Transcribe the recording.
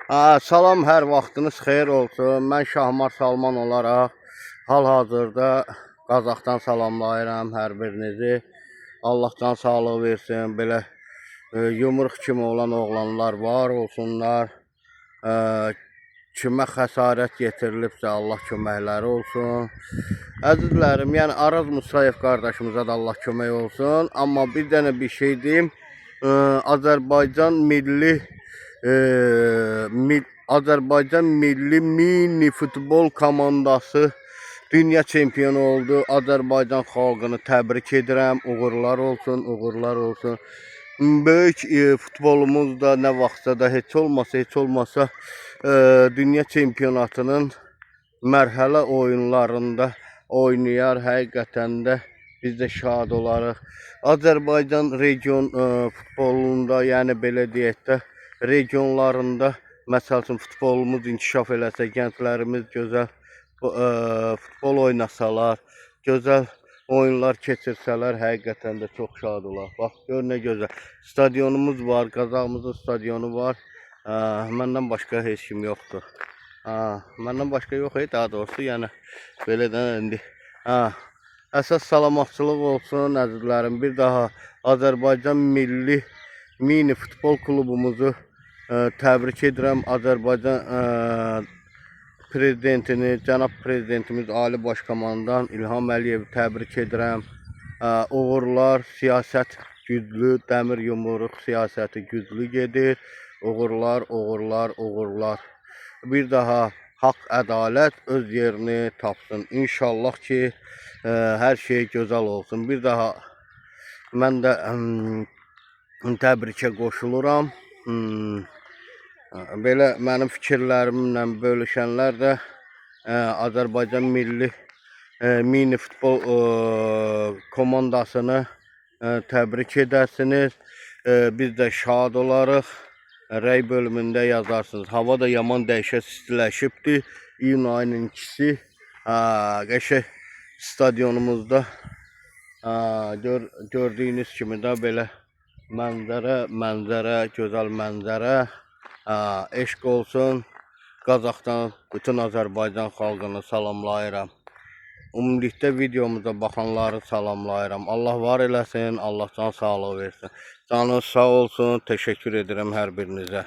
Salam, hər vaxtınız xeyir olsun. Mən Şahmar Salman olaraq hal-hazırda Qazaxdan salamlayıram hər birinizi. Allah can sağlığı versin. Belə yumruq kimi olan oğlanlar var olsunlar. E, Kimə xəsarət yetirilibsə Allah köməkləri olsun. Əzizlərim, yəni Araz Musayev qardaşımıza da Allah kömək olsun. Amma bir dənə bir şey deyim. Azərbaycan Azərbaycan milli mini futbol komandası dünya çempionu oldu. Azərbaycan xalqını təbrik edirəm. Uğurlar olsun, uğurlar olsun. Böyük futbolumuz da nə vaxtsa da heç olmasa dünya çempionatının mərhələ oyunlarında oynayar. Həqiqətən də biz də şad olarıq. Azərbaycan region futbolunda, yəni belə deyək də, regionlarında məsəl üçün futbolumuz inkişaf eləsə, gənclərimiz gözəl futbol oynasalar, gözəl oyunlar keçirsələr, həqiqətən də çox şad olar. Bax, gör nə gözəl. Stadionumuz var, Qazaxımızın stadionu var. Məndən başqa heç kim yoxdur. Məndən başqa yox, daha doğrusu, yəni belə də indi. Əsas salamatçılıq olsun, əzizlərim. Bir daha Azərbaycan milli mini futbol klubumuzu təbrik edirəm. Azərbaycan prezidentini, cənab prezidentimiz Ali Başkomandan İlham Əliyevi təbrik edirəm. Uğurlar, siyasət güclü, dəmir yumruq siyasəti güclü gedir. Uğurlar, uğurlar, uğurlar. Bir daha haqq, ədalət öz yerini tapsın. İnşallah ki, hər şey gözəl olsun. Bir daha mən də təbrikə qoşuluram. Belə mənim fikirlərimlə bölüşənlər də Azərbaycan milli mini futbol komandasını təbrik edərsiniz. Biz də şad olarıq. Rəy bölümündə yazarsınız. Hava da yaman dəhşət istiləşibdir. İyun ayının 2-si. Qəşəng stadionumuzda gördüyünüz kimi də belə mənzərə, gözəl mənzərə. Eşq olsun. Qazaxdan bütün Azərbaycan xalqını salamlayıram. Ümumilikdə videomuza baxanları salamlayıram. Allah var eləsin, Allah can sağlığı versin. Canınız sağ olsun, təşəkkür edirəm hər birinizə.